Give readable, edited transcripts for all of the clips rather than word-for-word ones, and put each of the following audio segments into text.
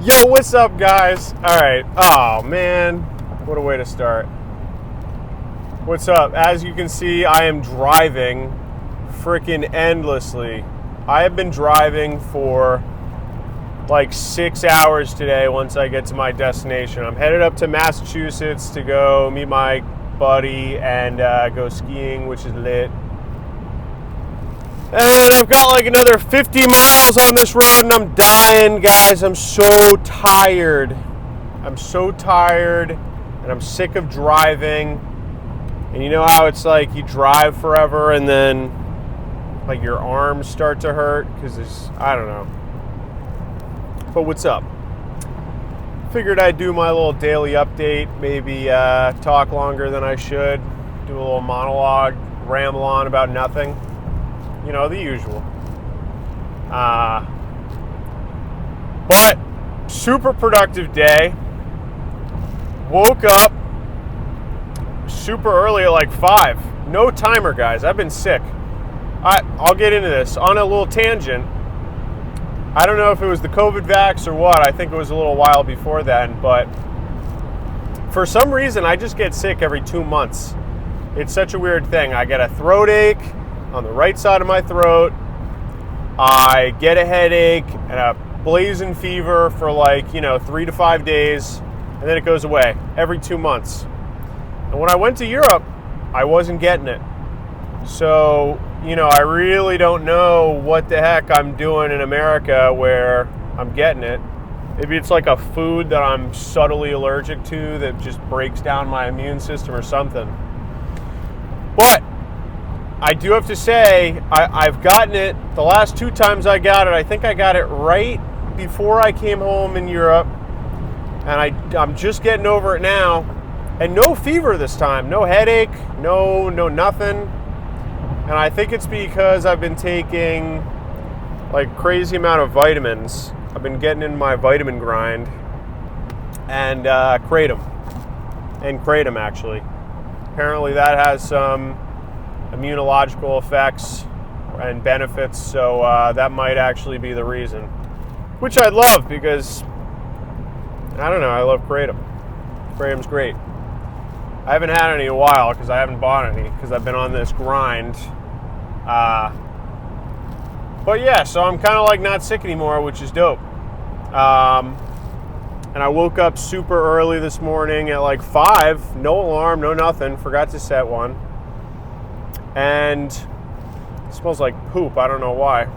Yo, what's up, guys? All right. Oh, man. What a way to start. What's up? As you can see, I am driving freaking endlessly. I have been driving for like 6 hours today once I get to my destination. I'm headed up to Massachusetts to go meet my buddy and go skiing, which is lit. And I've got like another 50 miles on this road and I'm dying, guys. I'm so tired. I'm so tired and I'm sick of driving. And you know how it's like you drive forever and then like your arms start to hurt because it's, I don't know. But what's up? Figured I'd do my little daily update, maybe talk longer than I should, do a little monologue, ramble on about nothing. You know, the usual. But super productive day. Woke up super early at like 5. No timer, guys. I've been sick. I'll get into this. On a little tangent, I don't know if it was the COVID vax or what. I think it was a little while before then. But for some reason, I just get sick every 2 months. It's such a weird thing. I get a throat ache on the right side of my throat. I get a headache and a blazing fever for like, 3 to 5 days, and then it goes away every 2 months. And when I went to Europe, I wasn't getting it. So, I really don't know what the heck I'm doing in America where I'm getting it. Maybe it's like a food that I'm subtly allergic to that just breaks down my immune system or something. But I do have to say, I've gotten it the last 2 times I got it. I think I got it right before I came home in Europe. And I'm just getting over it now. And no fever this time. No headache. No nothing. And I think it's because I've been taking like crazy amount of vitamins. I've been getting in my vitamin grind. And kratom. And kratom, actually. Apparently that has some immunological effects and benefits, so that might actually be the reason, which I'd love because I don't know, I love kratom. Kratom's great. I haven't had any in a while because I haven't bought any because I've been on this grind, but yeah, so I'm kind of like not sick anymore, which is dope. And I woke up super early this morning at like 5, no alarm, no nothing, forgot to set one. And it smells like poop. I don't know why.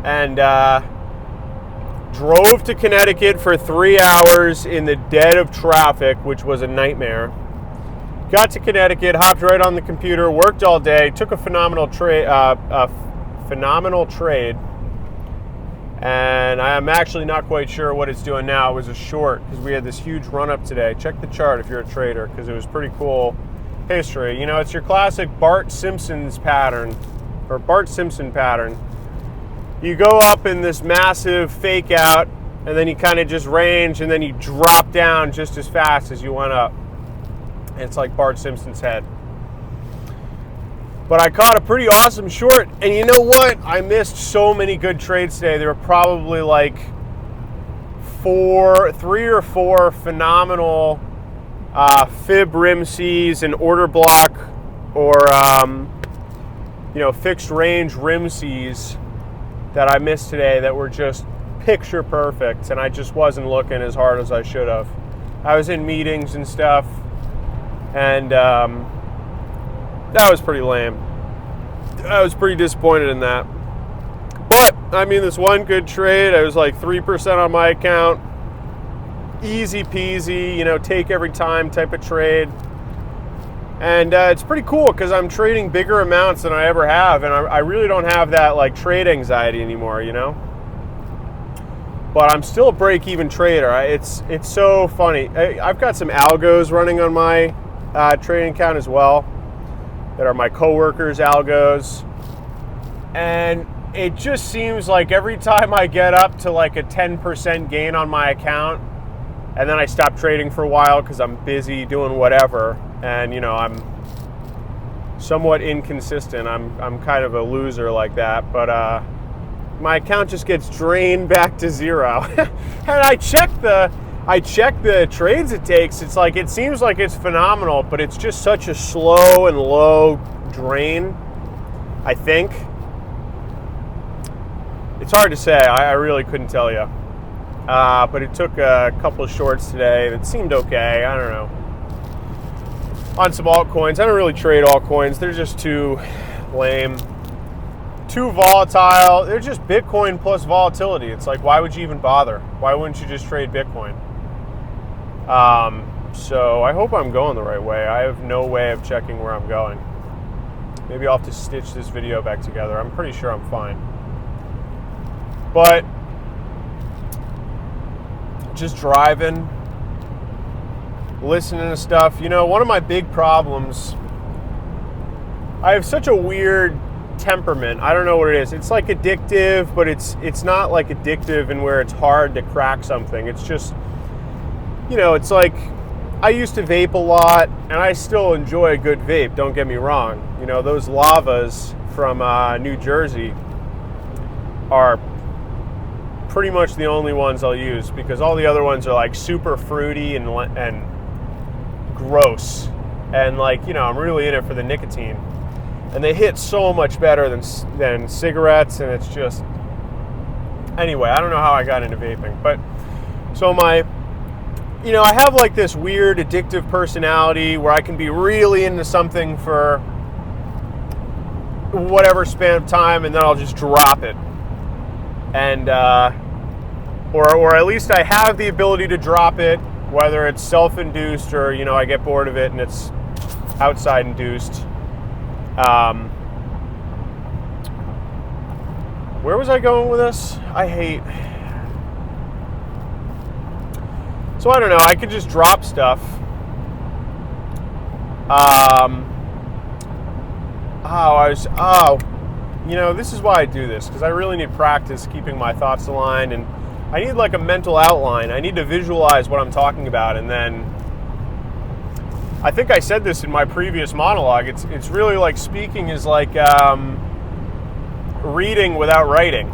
And drove to Connecticut for 3 hours in the dead of traffic, which was a nightmare. Got to Connecticut, hopped right on the computer, worked all day, took a phenomenal trade. And I'm actually not quite sure what it's doing now. It was a short because we had this huge run up today. Check the chart if you're a trader because it was pretty cool. History, it's your classic Bart Simpson pattern. You go up in this massive fake out and then you kind of just range and then you drop down just as fast as you went up. And it's like Bart Simpson's head. But I caught a pretty awesome short, and you know what? I missed so many good trades today. There were probably like 3 or 4 phenomenal fib rim Cs and order block or fixed range rim Cs that I missed today that were just picture perfect, and I just wasn't looking as hard as I should have. I was in meetings and stuff, and that was pretty lame. I was pretty disappointed in that. But I mean, this one good trade, I was like 3% on my account. Easy peasy, take every time type of trade. And it's pretty cool because I'm trading bigger amounts than I ever have, and I really don't have that like trade anxiety anymore, But I'm still a break-even trader. It's so funny. I've got some algos running on my trading account as well that are my coworkers' algos, and it just seems like every time I get up to like a 10% gain on my account, and then I stop trading for a while because I'm busy doing whatever, and I'm somewhat inconsistent. I'm kind of a loser like that, but my account just gets drained back to zero. And I check the trades it takes. It's like, it seems like it's phenomenal, but it's just such a slow and low drain, I think. It's hard to say. I really couldn't tell you. But it took a couple of shorts today that seemed okay. I don't know. On some altcoins. I don't really trade altcoins. They're just too lame. Too volatile. They're just Bitcoin plus volatility. It's like, why would you even bother? Why wouldn't you just trade Bitcoin? So I hope I'm going the right way. I have no way of checking where I'm going. Maybe I'll have to stitch this video back together. I'm pretty sure I'm fine. But just driving, listening to stuff. You know, one of my big problems, I have such a weird temperament. I don't know what it is. It's like addictive, but it's not like addictive in where it's hard to crack something. It's just, you know, it's like, I used to vape a lot, and I still enjoy a good vape, don't get me wrong. You know, those lavas from New Jersey are pretty much the only ones I'll use, because all the other ones are like super fruity and gross. And like, you know, I'm really in it for the nicotine. And they hit so much better than cigarettes, and it's just... Anyway, I don't know how I got into vaping, but... So you know, I have like this weird addictive personality where I can be really into something for whatever span of time, and then I'll just drop it. And, or at least I have the ability to drop it, whether it's self-induced or, you know, I get bored of it and it's outside induced. Where was I going with this? So I don't know, I could just drop stuff. You know, this is why I do this, because I really need practice keeping my thoughts aligned, and I need like a mental outline. I need to visualize what I'm talking about, and then I think I said this in my previous monologue. It's really like speaking is like reading without writing.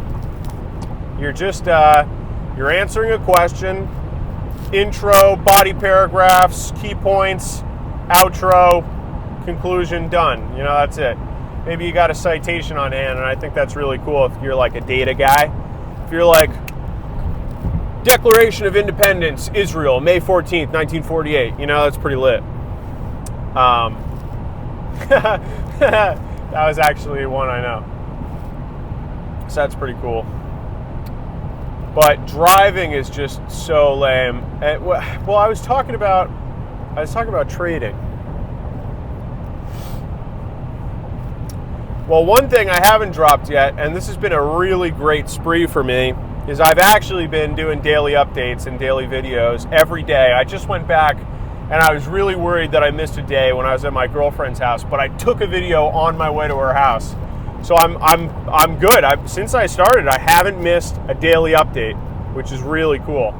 You're just you're answering a question, intro, body paragraphs, key points, outro, conclusion, done. You know, that's it. Maybe you got a citation on hand, and I think that's really cool if you're like a data guy. If you're like, Declaration of Independence, Israel, May 14th, 1948. You know, that's pretty lit. That was actually one I know. So that's pretty cool. But driving is just so lame. And, well, I was talking about trading. Well, one thing I haven't dropped yet, and this has been a really great spree for me, is I've actually been doing daily updates and daily videos every day. I just went back, and I was really worried that I missed a day when I was at my girlfriend's house, but I took a video on my way to her house. So I'm good. Since I started, I haven't missed a daily update, which is really cool.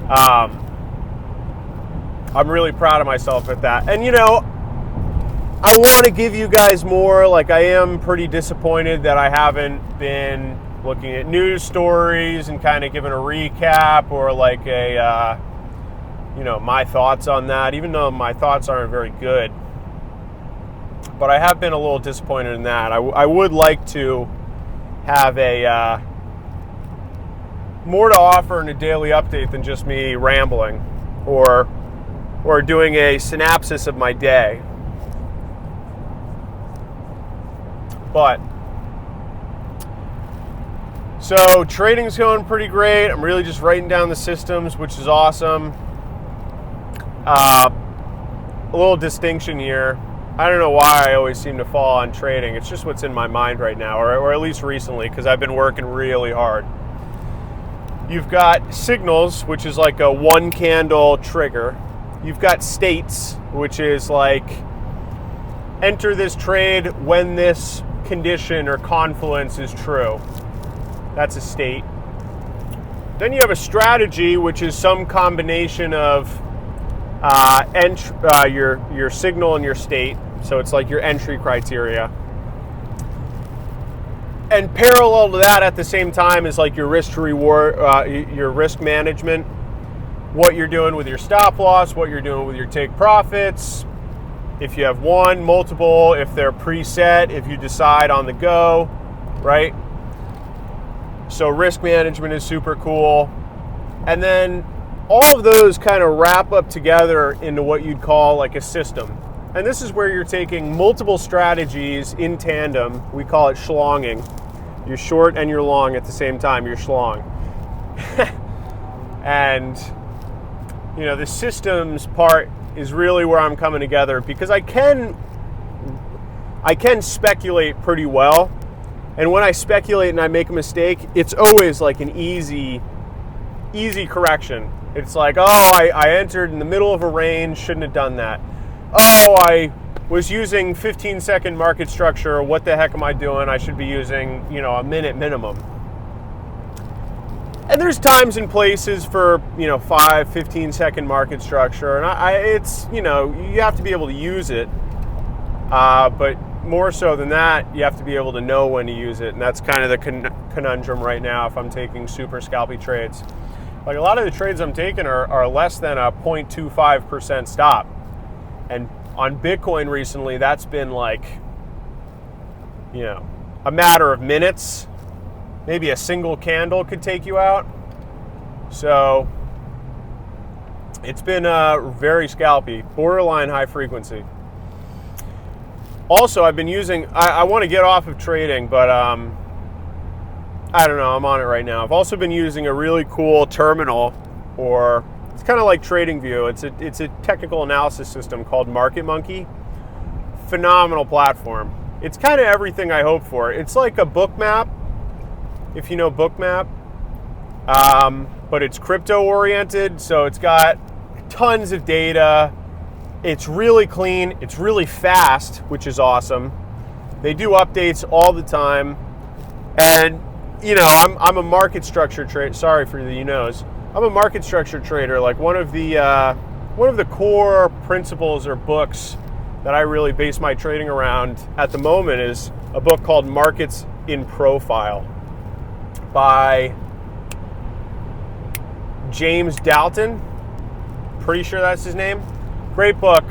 I'm really proud of myself at that. And you know, I want to give you guys more. Like, I am pretty disappointed that I haven't been looking at news stories and kind of giving a recap or like a, you know, my thoughts on that, even though my thoughts aren't very good. But I have been a little disappointed in that. I would like to have a more to offer in a daily update than just me rambling or doing a synopsis of my day. But so trading's going pretty great. I'm really just writing down the systems, which is awesome. A little distinction here. I don't know why I always seem to fall on trading. It's just what's in my mind right now, or at least recently, because I've been working really hard. You've got signals, which is like a one candle trigger. You've got states, which is like enter this trade when this condition or confluence is true. That's a state. Then you have a strategy, which is some combination of your signal and your state. So it's like your entry criteria. And parallel to that, at the same time, is like your risk to reward, your risk management, what you're doing with your stop loss, what you're doing with your take profits. If you have one, multiple, if they're preset, if you decide on the go, right? So risk management is super cool. And then all of those kind of wrap up together into what you'd call like a system. And this is where you're taking multiple strategies in tandem. We call it schlonging. You're short and you're long at the same time. You're schlong. And, you know, the systems part is really where I'm coming together, because I can speculate pretty well. And when I speculate and I make a mistake, it's always like an easy correction. It's like, oh, I entered in the middle of a range, shouldn't have done that. Oh, I was using 15-second market structure. What the heck am I doing? I should be using, you know, a minute minimum. And there's times and places for, you know, 5, 15-second market structure. And it's, you know, you have to be able to use it. But more so than that, you have to be able to know when to use it. And that's kind of the conundrum right now if I'm taking super scalpy trades. Like a lot of the trades I'm taking are less than a 0.25% stop. And on Bitcoin recently, that's been like, you know, a matter of minutes. Maybe a single candle could take you out. So it's been very scalpy, borderline high frequency. Also, I've been using, I want to get off of trading, but I don't know, I'm on it right now. I've also been using a really cool terminal, or it's kind of like TradingView. It's a technical analysis system called Market Monkey. Phenomenal platform. It's kind of everything I hope for. It's like a Bookmap, if you know Bookmap, but it's crypto oriented, so it's got tons of data. It's really clean, it's really fast, which is awesome. They do updates all the time. And, you know, I'm a market structure trader. Sorry for the you-knows. I'm a market structure trader. Like one of the core principles or books that I really base my trading around at the moment is a book called Markets in Profile by James Dalton. Pretty sure that's his name. Great book.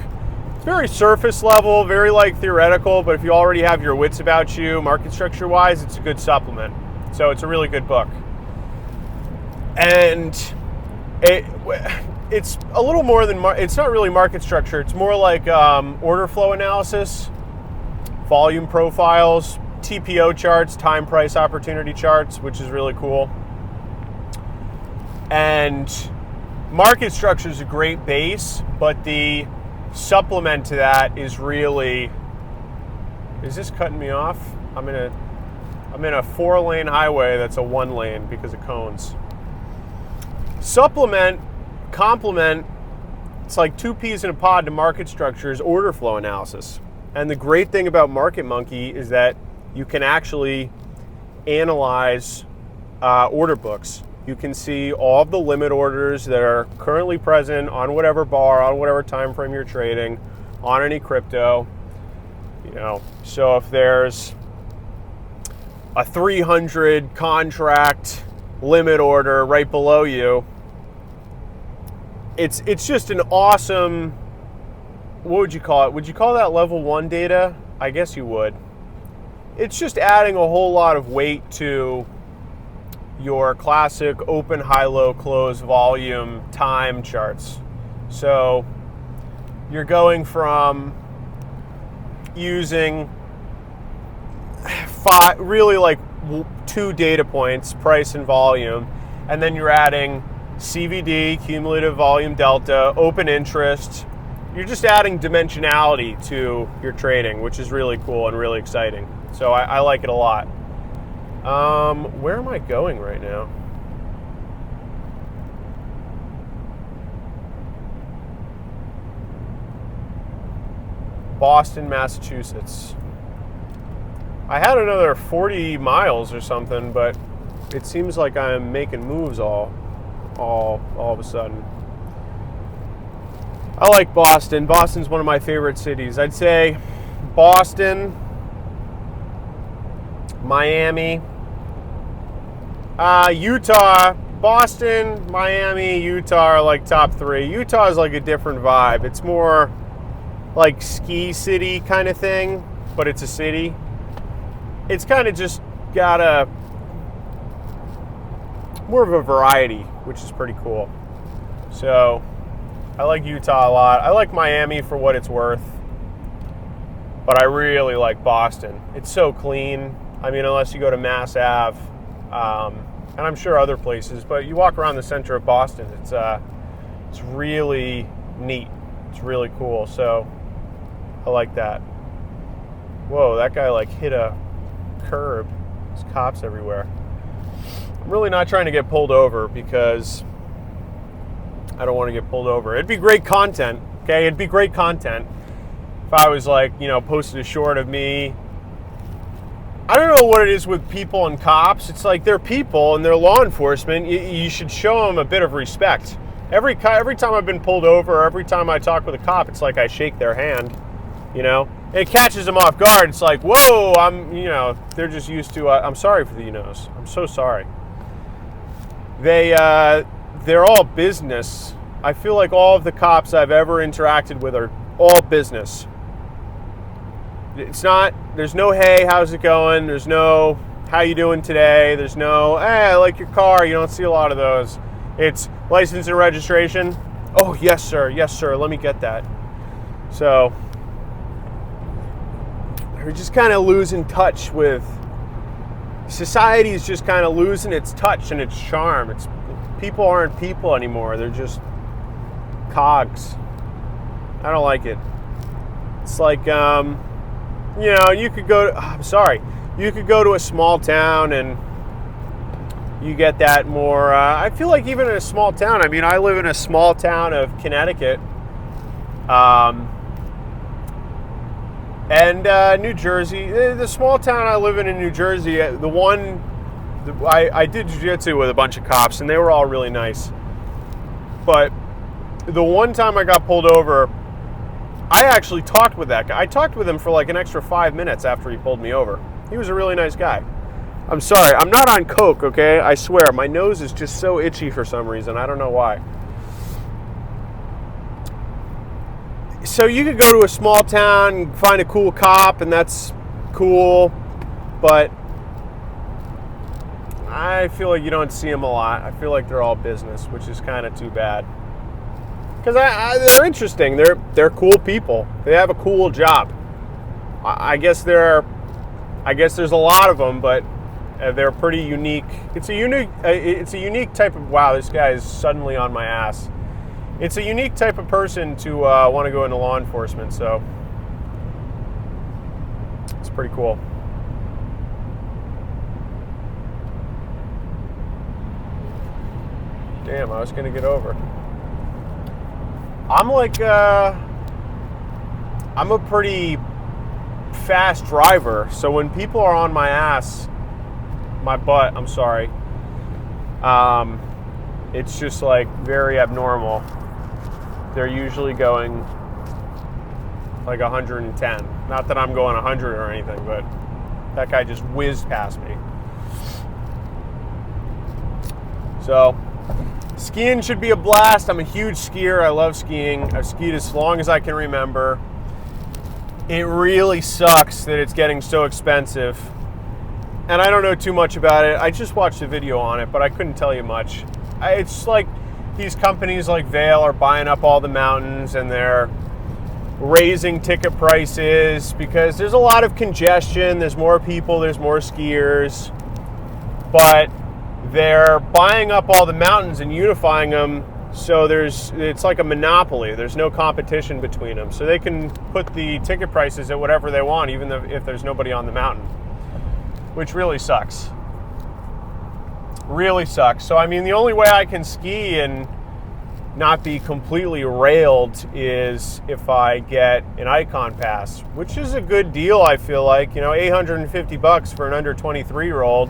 It's very surface level, very like theoretical, but if you already have your wits about you, market structure wise, it's a good supplement. So it's a really good book. And it's a little more than, it's not really market structure. It's more like order flow analysis, volume profiles, TPO charts, time price opportunity charts, which is really cool. And market structure is a great base, but the supplement to that is really, is this cutting me off? I'm in a 4-lane highway that's a 1-lane because of cones. Complement, it's like 2 peas in a pod to market structure is order flow analysis. And the great thing about Market Monkey is that you can actually analyze order books. You can see all of the limit orders that are currently present on whatever bar, on whatever time frame you're trading, on any crypto. You know, so if there's a 300 contract limit order right below you, it's just an awesome, what would you call it? Would you call that level 1 data? I guess you would. It's just adding a whole lot of weight to your classic open, high, low, close, volume, time charts. So you're going from using really like 2 data points, price and volume, and then you're adding CVD, cumulative volume delta, open interest. You're just adding dimensionality to your trading, which is really cool and really exciting. So I like it a lot. Where am I going right now? Boston, Massachusetts. I had another 40 miles or something, but it seems like I'm making moves all of a sudden. I like Boston. Boston's one of my favorite cities. I'd say Boston, Miami, Utah, Boston, Miami, Utah are like top 3. Utah is like a different vibe. It's more like ski city kind of thing, but it's a city. It's kind of just got more of a variety, which is pretty cool. So I like Utah a lot. I like Miami for what it's worth, but I really like Boston. It's so clean. I mean, unless you go to Mass Ave, and I'm sure other places, but you walk around the center of Boston, it's really neat. It's really cool. So I like that. Whoa, that guy like hit a curb. There's cops everywhere. I'm really not trying to get pulled over because I don't want to get pulled over. It'd be great content, okay? It'd be great content if I was like, posted a short of me. I don't know what it is with people and cops. It's like they're people and they're law enforcement. You should show them a bit of respect. Every time I've been pulled over, or every time I talk with a cop, it's like I shake their hand, And it catches them off guard. It's like, whoa, they're just used to, I'm sorry for the no's. I'm so sorry. They're all business. I feel like all of the cops I've ever interacted with are all business. There's no, hey, how's it going? There's no, how you doing today? There's no, hey, I like your car. You don't see a lot of those. It's license and registration. Oh, yes, sir. Yes, sir. Let me get that. So we're just kind of losing touch with, society is just kind of losing its touch and its charm. People aren't people anymore. They're just cogs. I don't like it. It's like, you could go to a small town and you get that more, I feel like even in a small town, I live in a small town of Connecticut, and New Jersey. The small town I live in New Jersey, I did jiu-jitsu with a bunch of cops and they were all really nice. But the one time I got pulled over, I actually talked with that guy. I talked with him for like an extra 5 minutes after he pulled me over. He was a really nice guy. I'm sorry, I'm not on coke, okay? I swear, my nose is just so itchy for some reason. I don't know why. So you could go to a small town, find a cool cop, and that's cool, but I feel like you don't see them a lot. I feel like they're all business, which is kind of too bad. Because they're interesting. They're cool people. They have a cool job. I guess there's a lot of them, but they're pretty unique. It's a unique type of, wow, this guy is suddenly on my ass. It's a unique type of person to want to go into law enforcement, so it's pretty cool. Damn, I was going to get over. I'm like, I'm a pretty fast driver, so when people are on my ass, my butt, I'm sorry, it's just like very abnormal. They're usually going like 110. Not that I'm going 100 or anything, but that guy just whizzed past me. So skiing should be a blast. I'm a huge skier. I love skiing. I've skied as long as I can remember. It really sucks that it's getting so expensive. And I don't know too much about it. I just watched a video on it, but I couldn't tell you much. It's like these companies like Vail are buying up all the mountains and they're raising ticket prices because there's a lot of congestion. There's more people. There's more skiers. But they're buying up all the mountains and unifying them, so it's like a monopoly. There's no competition between them, so they can put the ticket prices at whatever they want, even if there's nobody on the mountain, which really sucks. Really sucks. So the only way I can ski and not be completely railed is if I get an Icon pass, which is a good deal. I feel like $850 for an under 23-year-old.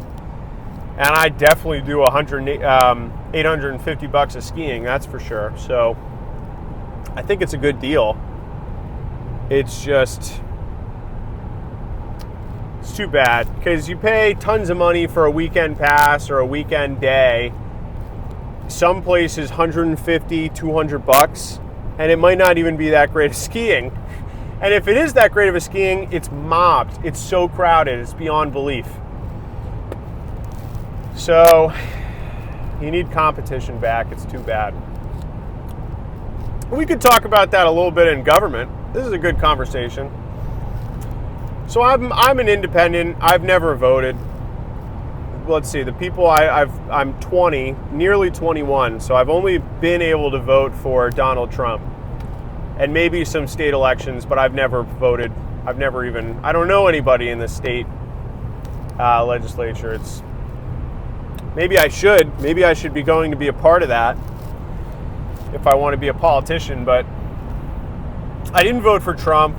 And I definitely do $850 of skiing, that's for sure. So I think it's a good deal. It's just It's too bad, because you pay tons of money for a weekend pass or a weekend day. Some places $150, $200, and it might not even be that great of skiing. And if it is that great of a skiing, it's mobbed. It's so crowded, it's beyond belief. So you need competition back. It's too bad. We could talk about that a little bit in government. This is a good conversation. So I'm an independent. I've never voted. Let's see, the people I'm 20, nearly 21, so I've only been able to vote for Donald Trump and maybe some state elections, but I've never voted. I don't know anybody in the state legislature. Maybe I should be going to be a part of that if I want to be a politician, but I didn't vote for Trump.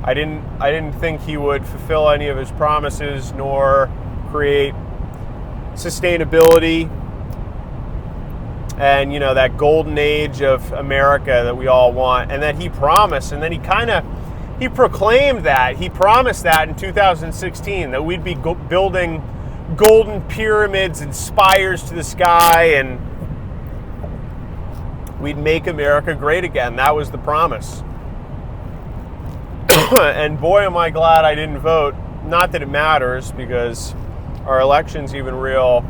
I didn't think he would fulfill any of his promises nor create sustainability and, that golden age of America that we all want, and that he promised, and then he proclaimed that. He promised that in 2016, that we'd be building golden pyramids and spires to the sky, and we'd make America great again. That was the promise. And boy, am I glad I didn't vote. Not that it matters, because our election's even real?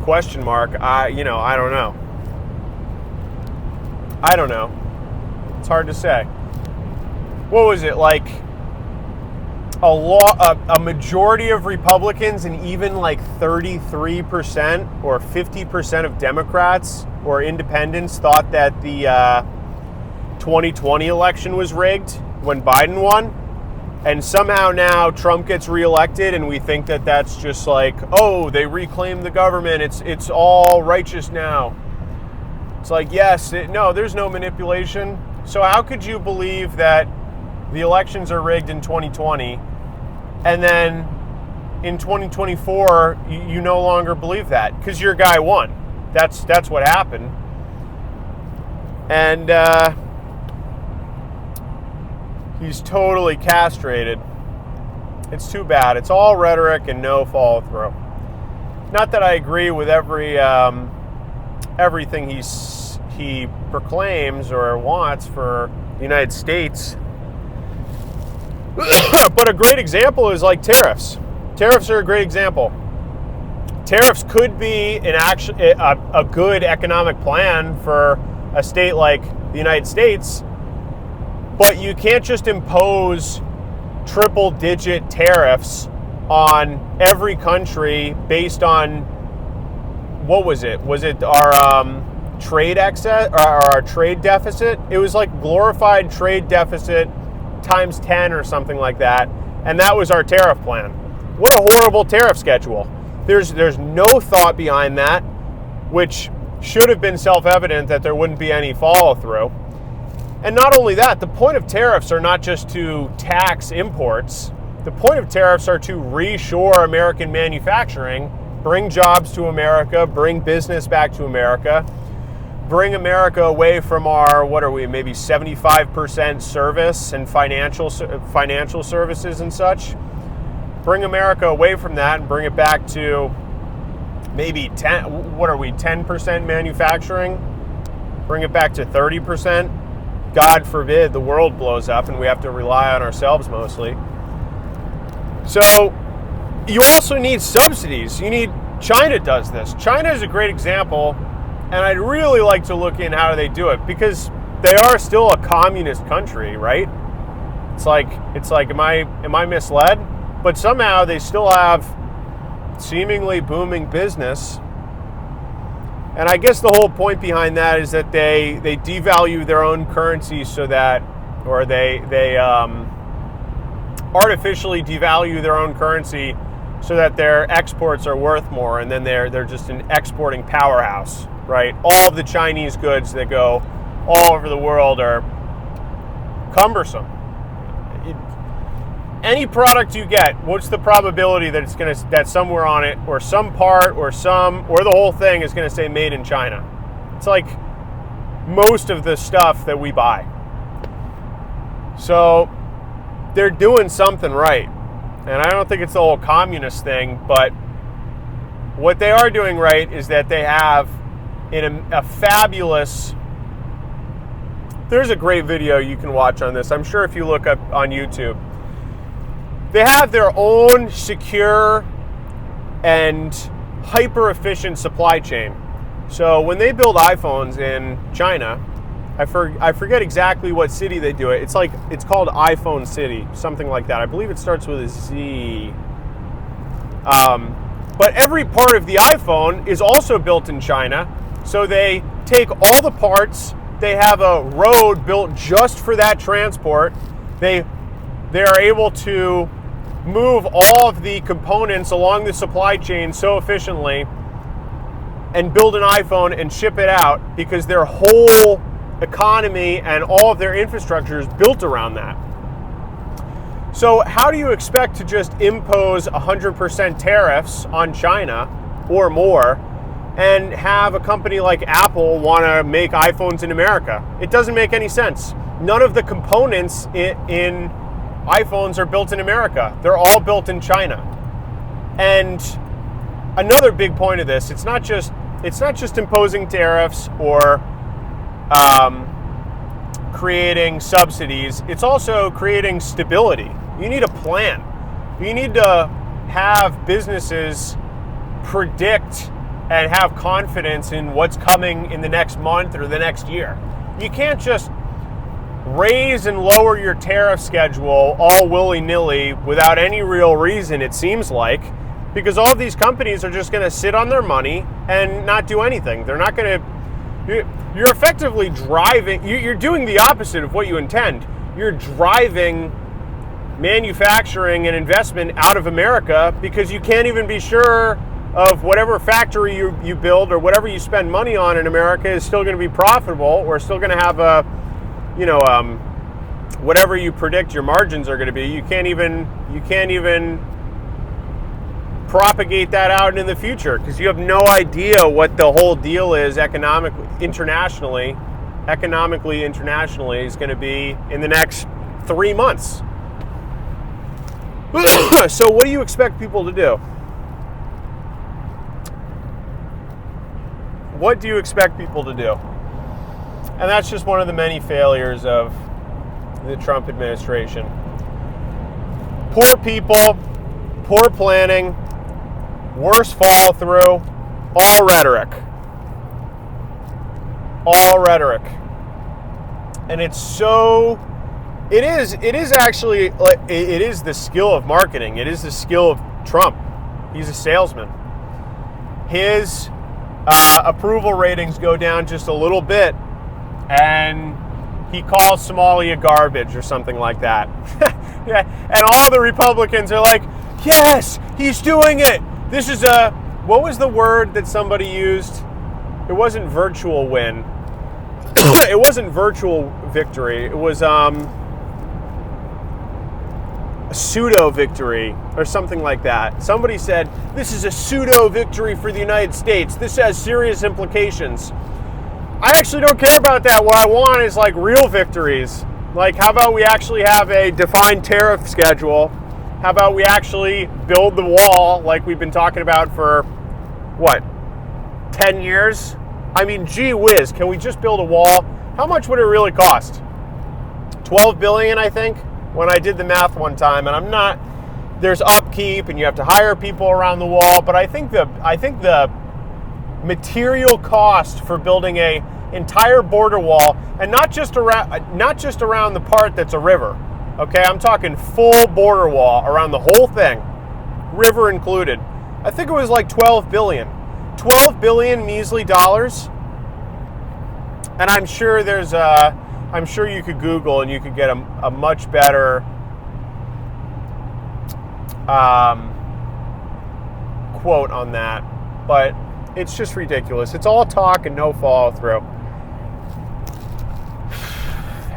Question mark. I don't know. I don't know. It's hard to say. What was it, like a majority of Republicans and even like 33% or 50% of Democrats or independents thought that the 2020 election was rigged when Biden won? And somehow now Trump gets reelected, and we think that that's just like, oh, they reclaimed the government. It's all righteous now. It's like, yes, no, there's no manipulation. So how could you believe that the elections are rigged in 2020, and then in 2024 you no longer believe that because your guy won? That's what happened. And he's totally castrated. It's too bad. It's all rhetoric and no follow through. Not that I agree with everything he proclaims or wants for the United States. But a great example is like tariffs. Tariffs are a great example. Tariffs could be a good economic plan for a state like the United States, but you can't just impose triple-digit tariffs on every country based on, what was it? Was it our trade excess or our trade deficit? It was like glorified trade deficit times 10 or something like that, and that was our tariff plan. What a horrible tariff schedule. There's no thought behind that, which should have been self-evident that there wouldn't be any follow-through. And not only that, the point of tariffs are not just to tax imports. The point of tariffs are to reshore American manufacturing, bring jobs to America, bring business back to America, bring America away from our, maybe 75% service and financial services and such. Bring America away from that and bring it back to maybe 10% manufacturing? Bring it back to 30%? God forbid the world blows up and we have to rely on ourselves mostly. So you also need subsidies. China does this. China is a great example, and I'd really like to look in how they do it, because they are still a communist country, right? It's like, am I misled? But somehow they still have seemingly booming business. And I guess the whole point behind that is that they devalue their own currency or they artificially devalue their own currency so that their exports are worth more, and then they're just an exporting powerhouse, right? All of the Chinese goods that go all over the world are cumbersome. Any product you get, what's the probability that that somewhere on it, or some part, or the whole thing is going to say made in China? It's like most of the stuff that we buy. So they're doing something right. And I don't think it's the whole communist thing, but what they are doing right is that they have a fabulous... There's a great video you can watch on this. I'm sure if you look up on YouTube. They have their own secure and hyper-efficient supply chain. So when they build iPhones in China, I forget exactly what city they do it. It's called iPhone City, something like that. I believe it starts with a Z. But every part of the iPhone is also built in China. So they take all the parts. They have a road built just for that transport. They are able to move all of the components along the supply chain so efficiently and build an iPhone and ship it out because their whole economy and all of their infrastructure is built around that. So how do you expect to just impose 100% tariffs on China or more and have a company like Apple want to make iPhones in America? It doesn't make any sense. None of the components in iPhones are built in America. They're all built in China. And another big point of this, it's not just imposing tariffs or creating subsidies. It's also creating stability. You need a plan. You need to have businesses predict and have confidence in what's coming in the next month or the next year. You can't just raise and lower your tariff schedule all willy-nilly without any real reason, it seems like, because all of these companies are just going to sit on their money and not do anything. They're not going to... You're effectively driving... You're doing the opposite of what you intend. You're driving manufacturing and investment out of America because you can't even be sure of whatever factory you build or whatever you spend money on in America is still going to be profitable or still going to have a, whatever you predict your margins are going to be. You can't even propagate that out in the future because you have no idea what the whole deal is economically internationally is going to be in the next 3 months. So what do you expect people to do? What do you expect people to do? And that's just one of the many failures of the Trump administration. Poor people, poor planning, worse follow through, all rhetoric. All rhetoric. And it is actually, it is the skill of marketing. It is the skill of Trump. He's a salesman. His approval ratings go down just a little bit, and he calls Somalia garbage or something like that. Yeah, and all the Republicans are like, yes, he's doing it. This is what was the word that somebody used? It wasn't virtual win. It wasn't virtual victory. It was a pseudo victory or something like that. Somebody said, this is a pseudo victory for the United States. This has serious implications. I actually don't care about that. What I want is like real victories. Like, how about we actually have a defined tariff schedule? How about we actually build the wall like we've been talking about for, 10 years? I mean, gee whiz, can we just build a wall? How much would it really cost? $12 billion, I think, when I did the math one time. And there's upkeep and you have to hire people around the wall. But I think the material cost for building a entire border wall, and not just around the part that's a river. Okay, I'm talking full border wall around the whole thing, river included. I think it was like $12 billion. 12 billion measly dollars. And I'm sure you could Google and you could get a much better quote on that. But it's just ridiculous. It's all talk and no follow through.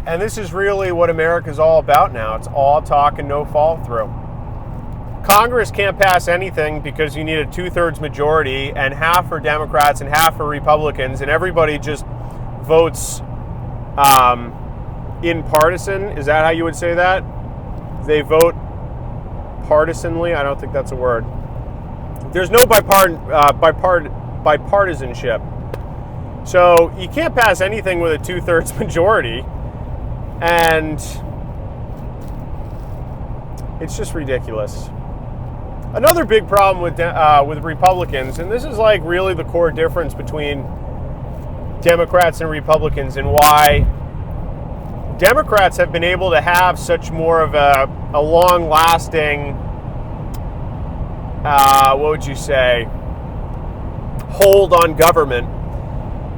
And this is really what America's all about now. It's all talk and no follow through. Congress can't pass anything because you need a 2/3 majority, and half are Democrats and half are Republicans, and everybody just votes in partisan. Is that how you would say that? They vote partisanly. I don't think that's a word. There's no bipartisanship. So you can't pass anything with a 2/3 majority. And it's just ridiculous. Another big problem with Republicans, and this is like really the core difference between Democrats and Republicans, and why Democrats have been able to have such more of a long-lasting, what would you say, hold on government,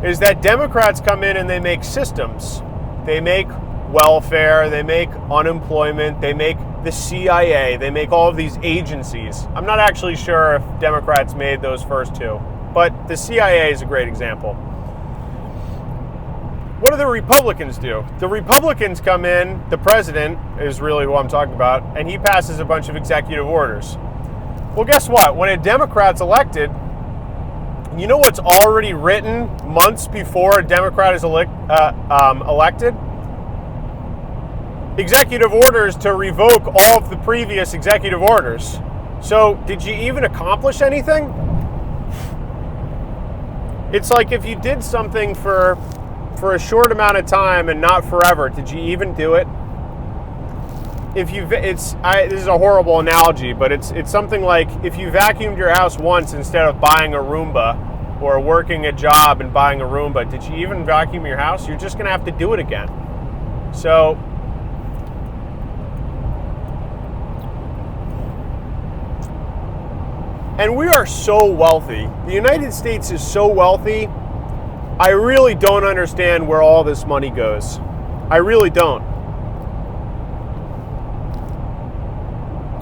is that Democrats come in and they make systems. They make welfare, they make unemployment, they make the CIA, they make all of these agencies. I'm not actually sure if Democrats made those first two, but the CIA is a great example. What do the Republicans do? The Republicans come in, the president is really who I'm talking about, and he passes a bunch of executive orders. Well, guess what? When a Democrat's elected, you know what's already written months before a Democrat is elected? Executive orders to revoke all of the previous executive orders. So, did you even accomplish anything? It's like if you did something for a short amount of time and not forever, did you even do it? This is a horrible analogy, but it's something like if you vacuumed your house once instead of buying a Roomba, or working a job and buying a Roomba, did you even vacuum your house? You're just going to have to do it again. So, and we are so wealthy. The United States is so wealthy. I really don't understand where all this money goes. I really don't.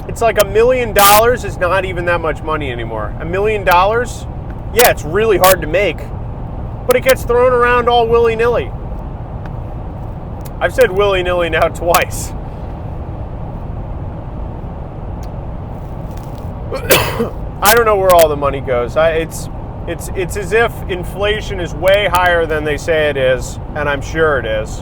It's like $1 million is not even that much money anymore. $1 million, yeah, it's really hard to make, but it gets thrown around all willy-nilly. I've said willy-nilly now twice. I don't know where all the money goes. It's as if inflation is way higher than they say it is, and I'm sure it is.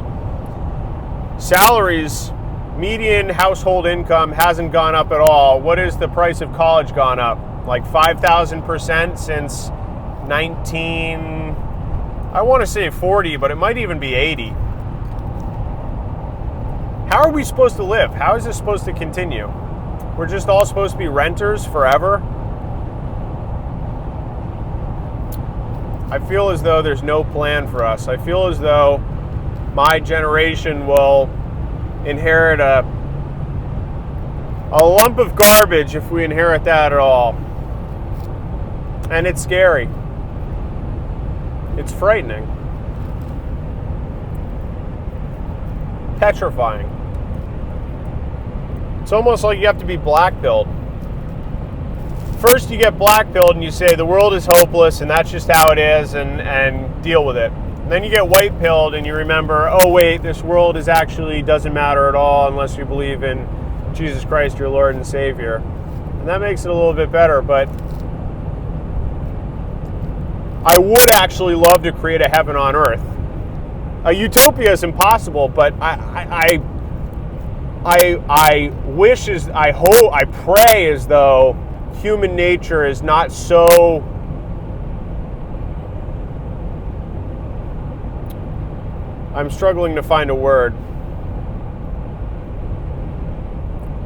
Salaries, median household income hasn't gone up at all. What is the price of college gone up? Like 5,000% since I want to say 40, but it might even be 80. How are we supposed to live? How is this supposed to continue? We're just all supposed to be renters forever? I feel as though there's no plan for us. I feel as though my generation will inherit a lump of garbage if we inherit that at all. And it's scary. It's frightening. Petrifying. It's almost like you have to be black-pilled. First you get black-pilled and you say the world is hopeless and that's just how it is, and deal with it. And then you get white-pilled and you remember, oh wait, this world doesn't matter at all unless you believe in Jesus Christ, your Lord and Savior. And that makes it a little bit better, but I would actually love to create a heaven on earth. A utopia is impossible, but I wish, I pray as though human nature is not so I'm struggling to find a word.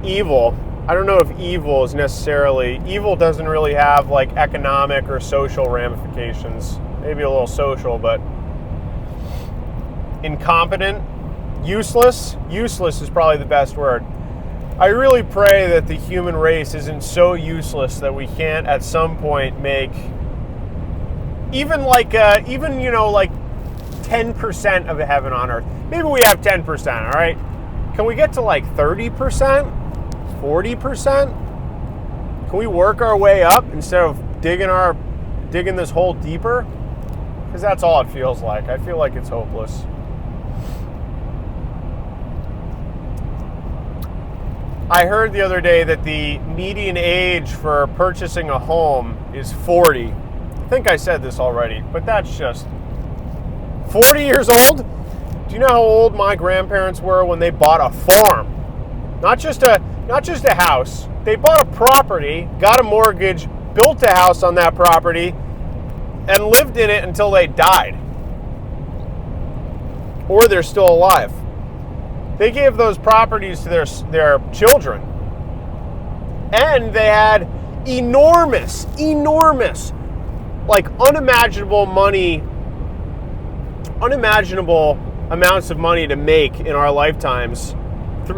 Evil. I don't know if evil is necessarily... Evil doesn't really have like economic or social ramifications. Maybe a little social, but... Incompetent. Useless. Useless is probably the best word. I really pray that the human race isn't so useless that we can't at some point make... Even 10% of a heaven on earth. Maybe we have 10%, all right? Can we get to like 30%? 40%? Can we work our way up instead of digging this hole deeper? Because that's all it feels like. I feel like it's hopeless. I heard the other day that the median age for purchasing a home is 40. I think I said this already, but that's just 40 years old? Do you know how old my grandparents were when they bought a farm? Not just a not just a house. They bought a property, got a mortgage, built a house on that property, and lived in it until they died. Or they're still alive. They gave those properties to their children. And they had enormous, like unimaginable amounts of money to make in our lifetimes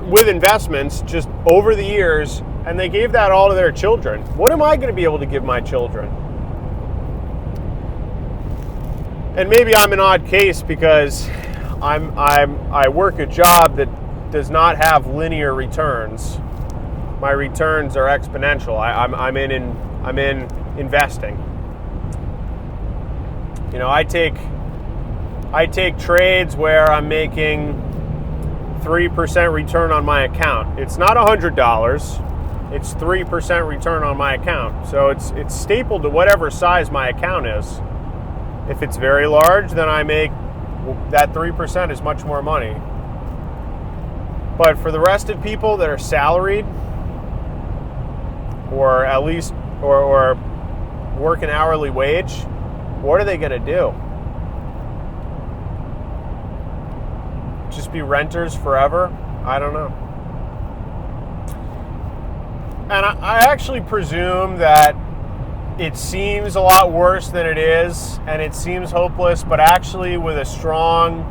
with investments just over the years, and they gave that all to their children. What am I going to be able to give my children? And maybe I'm an odd case because I work a job that does not have linear returns. My returns are exponential. I'm in investing. You know, I take trades where I'm making 3% return on my account. It's not $100. It's 3% return on my account. So it's stapled to whatever size my account is. If it's very large, then I make that 3% is much more money. But for the rest of people that are salaried, or at least or work an hourly wage, what are they going to do? Just be renters forever? I don't know. And I actually presume that it seems a lot worse than it is, and it seems hopeless, but actually with a strong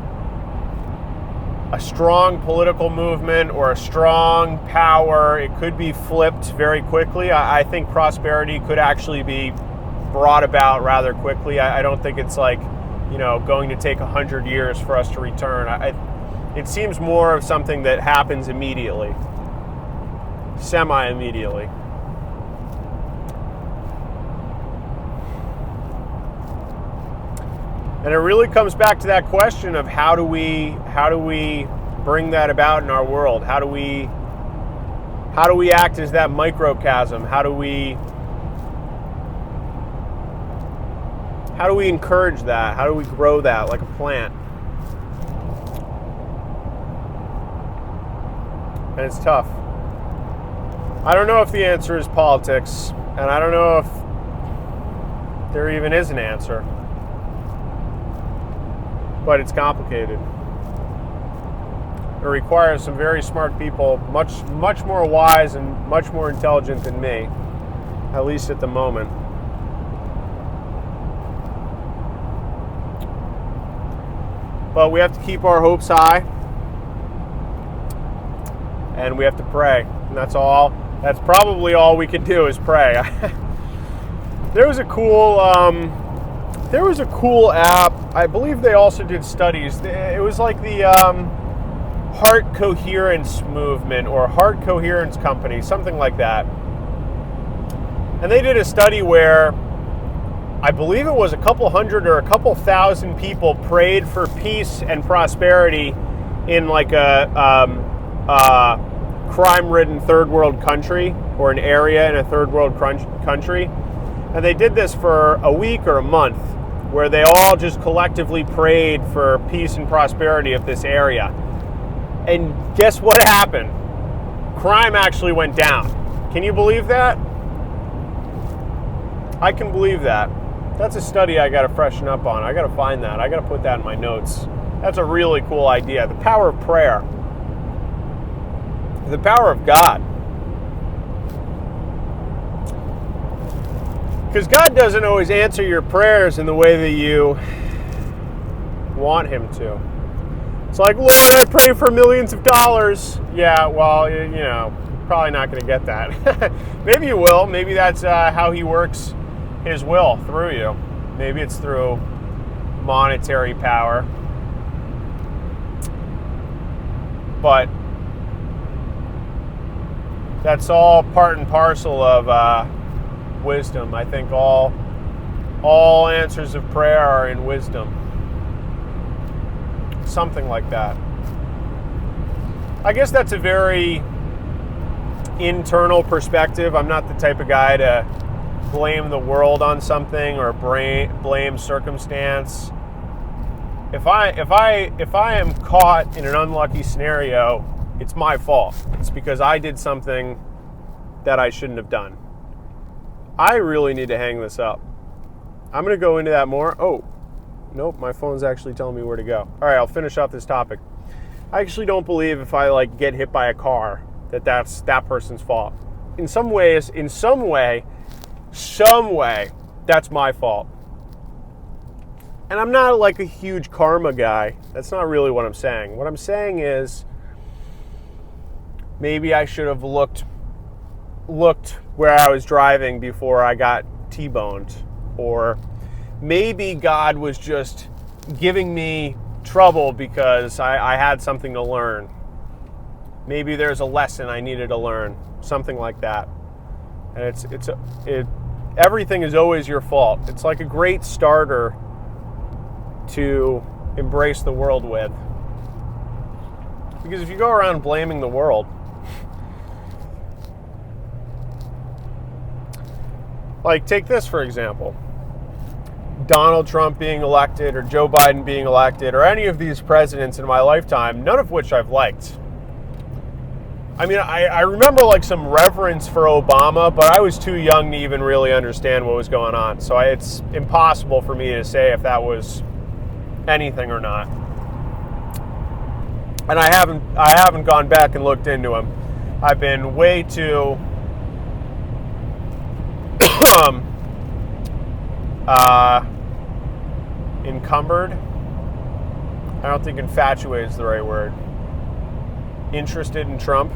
political movement or a strong power, it could be flipped very quickly. I think prosperity could actually be brought about rather quickly. I don't think it's like, going to take 100 years for us to return. It seems more of something that happens immediately, semi-immediately. And it really comes back to that question of how do we bring that about in our world? How do we act as that microcosm? How do we encourage that? How do we grow that like a plant? And it's tough. I don't know if the answer is politics, and I don't know if there even is an answer. But it's complicated. It requires some very smart people, much more wise and much more intelligent than me, at least at the moment. But we have to keep our hopes high, and we have to pray. And that's all. That's probably all we can do is pray. There was a cool app. I believe they also did studies. It was like the Heart Coherence Movement or Heart Coherence Company, something like that. And they did a study where I believe it was a couple hundred or a couple thousand people prayed for peace and prosperity in like a crime-ridden third world country or an area in a third world country. And they did this for a week or a month, where they all just collectively prayed for peace and prosperity of this area. And guess what happened? Crime actually went down. Can you believe that? I can believe that. That's a study I got to freshen up on. I got to find that. I got to put that in my notes. That's a really cool idea. The power of prayer. The power of God. Because God doesn't always answer your prayers in the way that you want Him to. It's like, Lord, I pray for millions of dollars. Yeah, well, probably not going to get that. Maybe you will. Maybe that's how He works His will through you. Maybe it's through monetary power. But that's all part and parcel of wisdom. I think all answers of prayer are in wisdom. Something like that. I guess that's a very internal perspective. I'm not the type of guy to blame the world on something or blame circumstance. If I am caught in an unlucky scenario, It's my fault. It's because I did something that I shouldn't have done. I really need to hang this up. I'm going to go into that more. Oh, nope, my phone's actually telling me where to go. All right, I'll finish off this topic. I actually don't believe if I get hit by a car that's that person's fault. In some way, that's my fault. And I'm not a huge karma guy. That's not really what I'm saying. What I'm saying is maybe I should have looked where I was driving before I got T-boned. Or maybe God was just giving me trouble because I had something to learn. Maybe there's a lesson I needed to learn. Something like that. And everything is always your fault. It's like a great starter to embrace the world with. Because if you go around blaming the world, take this for example. Donald Trump being elected or Joe Biden being elected or any of these presidents in my lifetime, none of which I've liked. I mean, I remember some reverence for Obama, but I was too young to even really understand what was going on. So it's impossible for me to say if that was anything or not. And I haven't gone back and looked into him. I've been way too encumbered. I don't think infatuated is the right word. Interested in Trump.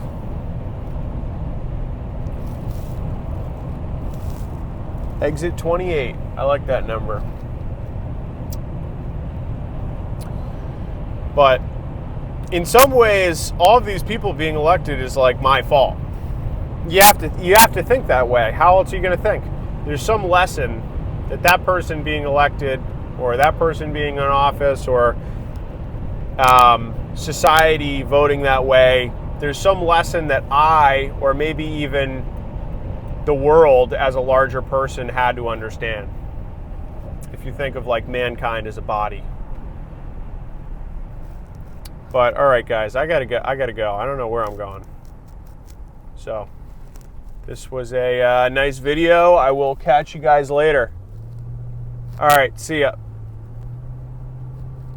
Exit 28. I like that number. But in some ways, all of these people being elected is my fault. You have to think that way. How else are you going to think? There's some lesson that person being elected or that person being in office or society voting that way, there's some lesson that I, or maybe even the world as a larger person, had to understand. If you think of mankind as a body. But all right, guys, I gotta go. I don't know where I'm going. So this was a nice video. I will catch you guys later. All right, see ya.